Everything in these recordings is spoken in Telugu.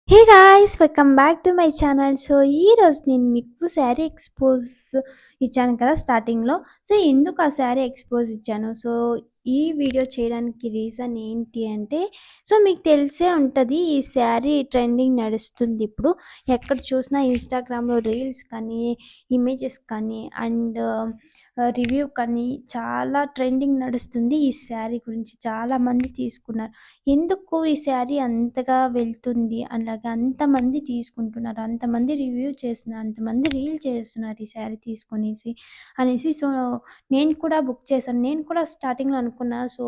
Hey guys! Welcome back to my channel. So, ఈరోజు నేను మీకు శారీ ఎక్స్‌పోజ్ ఇచ్చాను కదా స్టార్టింగ్‌లో. సో, ఎందుకు ఆ శారీ ఎక్స్‌పోజ్ ఇచ్చాను? సో, ఈ వీడియో చేయడానికి రీజన్ ఏంటి అంటే, సో, మీకు తెలిసే ఉంటది ఈ శారీ ట్రెండింగ్ నడుస్తుందిప్పుడు. ఎక్కడ చూసినా ఇన్‌స్టాగ్రామ్‌లో రీల్స్ కానీ, ఇమేజెస్ కానీ అండ్ రివ్యూ కానీ చాలా ట్రెండింగ్ నడుస్తుంది ఈ శారీ గురించి. చాలామంది తీసుకున్నారు. ఎందుకు ఈ శారీ అంతగా వెళ్తుంది? అలాగా అంతమంది తీసుకుంటున్నారు. అంతమంది రివ్యూ చేస్తున్నారు. అంతమంది రీల్ చేస్తున్నారు ఈ శారీ తీసుకొనేసి అనేసి. సో, నేను కూడా బుక్ చేశాను. నేను కూడా స్టార్టింగ్‌లో అనుకున్నా. సో,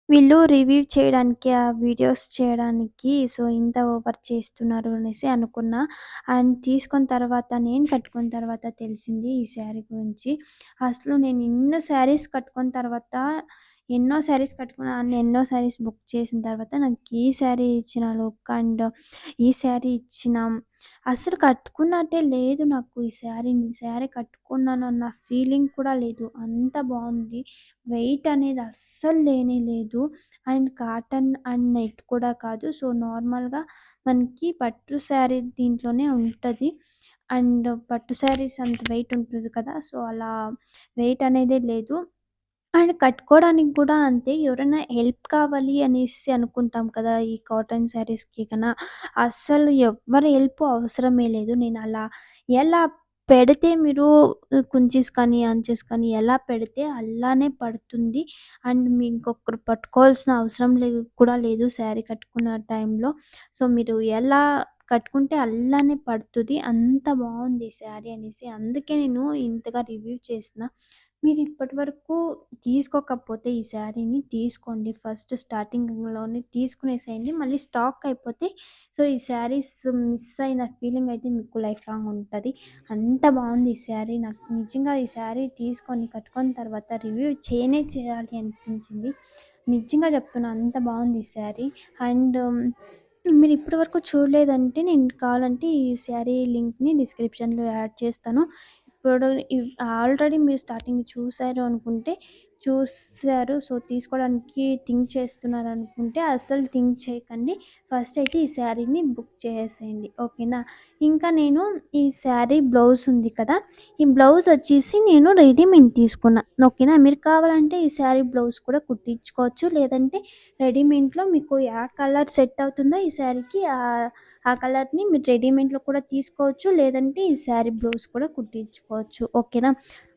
వీళ్ళు రివ్యూ చేయడానికి, ఆ వీడియోస్ చేయడానికి సో, ఇంత ఓవర్ చేస్తున్నారు అనేసి అనుకున్నా. అండ్ తీసుకున్న తర్వాత నేను కట్టుకున్న తర్వాత తెలిసింది ఈ శారీ గురించి. అసలు నేను ఇన్ని శారీస్ కట్టుకున్న తర్వాత ఎన్నో శారీస్ కట్టుకున్నా అండ్ ఎన్నో శారీస్ బుక్ చేసిన తర్వాత నాకు ఈ శారీ ఇచ్చిన లుక్ అండ్ ఈ శారీ ఇచ్చిన అసలు కట్టుకున్నట్టే లేదు నాకు ఈ శారీని. ఈ శారీ కట్టుకున్నాను అన్న ఫీలింగ్ కూడా లేదు. అంత బావుంది. వెయిట్ అనేది అస్సలు లేనే లేదు. అండ్ కాటన్ అండ్ నెట్ కూడా కాదు. సో, నార్మల్‌గా మనకి పట్టు శారీ దీంట్లోనే ఉంటది. అండ్ పట్టు శారీస్ అంత వెయిట్ ఉంటుంది కదా! సో, అలా వెయిట్ అనేదే లేదు. అండ్ కట్టుకోవడానికి కూడా అంతే. ఎవరైనా హెల్ప్ కావాలి అనేసి అనుకుంటాం కదా! ఈ కాటన్ శారీస్‌కి కన్నా అస్సలు ఎవ్వరి హెల్ప్ అవసరమే లేదు. నేను అలా ఎలా పెడితే మీరు కుంచీస్ కానీ, అంచెస్ కానీ ఎలా పెడితే అలానే పడుతుంది. అండ్ మీ ఇంకొకరు పట్టుకోవాల్సిన అవసరం కూడా లేదు శారీ కట్టుకున్న టైంలో. సో, మీరు ఎలా కట్టుకుంటే అలానే పడుతది. అంత బావుంది శారీ అనేసి. అందుకే నేను ఇంతగా రివ్యూ చేసిన. మీరు ఇప్పటివరకు తీసుకోకపోతే ఈ శారీని తీసుకోండి. ఫస్ట్ స్టార్టింగ్‌లోనే తీసుకునేసేయండి. మళ్ళీ స్టాక్ అయిపోతే సో, ఈ శారీస్ మిస్ అయిన ఫీలింగ్ అయితే మీకు లైఫ్ లాంగ్ ఉంటది. అంత బావుంది ఈ శారీ. నాకు నిజంగా ఈ శారీ తీసుకొని కట్టుకున్న తర్వాత రివ్యూ చేయనే చేయాలి అనిపించింది. నిజంగా చెప్తున్నా అంత బావుంది ఈ శారీ. అండ్ మీరు ఇప్పటి వరకు చూడలేదంటే నేను కావాలంటే ఈ శారీ లింక్‌ని డిస్క్రిప్షన్‌లో యాడ్ చేస్తాను. ఇప్పుడు ఆల్రెడీ మీరు స్టార్టింగ్ చూసారు అనుకుంటే చూసారు. సో, తీసుకోవడానికి థింక్ చేస్తున్నారనుకుంటే అస్సలు థింక్ చేయకండి. ఫస్ట్ అయితే ఈ శారీని బుక్ చేసేయండి. ఓకేనా? ఇంకా నేను ఈ శారీ బ్లౌజ్ ఉంది కదా! ఈ బ్లౌజ్ వచ్చేసి నేను రెడీమేడ్ తీసుకున్నా. ఓకేనా? మీరు కావాలంటే ఈ శారీ బ్లౌజ్ కూడా కుట్టించుకోవచ్చు. లేదంటే రెడీమేడ్‌లో మీకు కలర్ సెట్ అవుతుందో ఈ శారీకి ఆ కలర్‌ని మీరు రెడీమేడ్‌లో కూడా తీసుకోవచ్చు. లేదంటే ఈ శారీ బ్లౌజ్ కూడా కుట్టించుకోవచ్చు. ఓకేనా?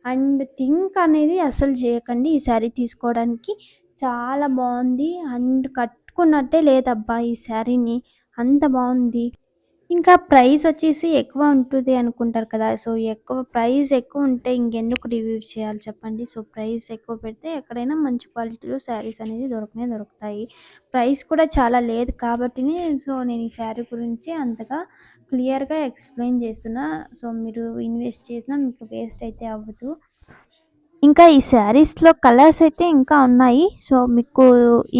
అండ్ థింక్ అనేది అస్సలు చేయకండి ఈ శారీ తీసుకోవడానికి. చాలా బావుంది. అండ్ కట్టుకున్నట్టే లేదబ్బా ఈ శారీని. అంత బావుంది. ఇంకా ప్రైసొచ్చేసి ఎక్కువ ఉంటది అనుకుంటారు కదా! సో, ప్రైస్ ఎక్కువుంటే ఇంకెందుకు రివ్యూ చేయాలి చెప్పండి. సో, ప్రైస్ ఎక్కువ పెడితే ఎక్కడైనా మంచి క్వాలిటీలో శారీస్ అనేది దొరకనే దొరుకుతాయి. ప్రైస్ కూడా చాలా లేదు కాబట్టినే సో, నేను ఈ శారీ గురించి అంతగా క్లియర్‌గా ఎక్స్‌ప్లెయిన్ చేస్తున్నా. సో, మీరు ఇన్వెస్ట్ చేసినా మీకు వేస్ట్ అయితే అవ్వదు. ఇంకా ఈ శారీస్‌లో కలర్స్ అయితే ఇంకా ఉన్నాయి. సో, మీకు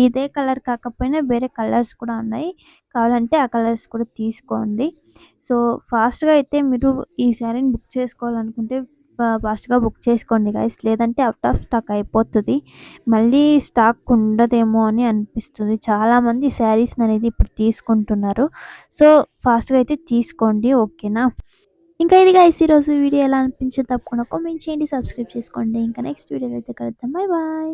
ఇదే కలర్ కాకపోయినా వేరే కలర్స్ కూడా ఉన్నాయి. కావాలంటే ఆ కలర్స్ కూడా తీసుకోండి. సో, ఫాస్ట్‌గా అయితే మీరు ఈ శారీని బుక్ చేసుకోవాలనుకుంటే ఫాస్ట్‌గా బుక్ చేసుకోండి గైస్. లేదంటే ఔట్ ఆఫ్ స్టాక్ అయిపోతది. మళ్ళీ స్టాక్ ఉండదేమో అని అనిపిస్తుంది. చాలామంది శారీస్‌ననేది ఇప్పుడు తీసుకుంటున్నారు. సో, ఫాస్ట్‌గా అయితే తీసుకోండి. ఓకేనా? ఇంకా ఇది గైస్ ఈరోజు వీడియో ఎలా అనిపించిందో తప్పకుండా కామెంట్ చేయండి. సబ్స్క్రైబ్ చేసుకోండి. ఇంకా నెక్స్ట్ వీడియోలో అయితే కలుద్దాం. Bye bye.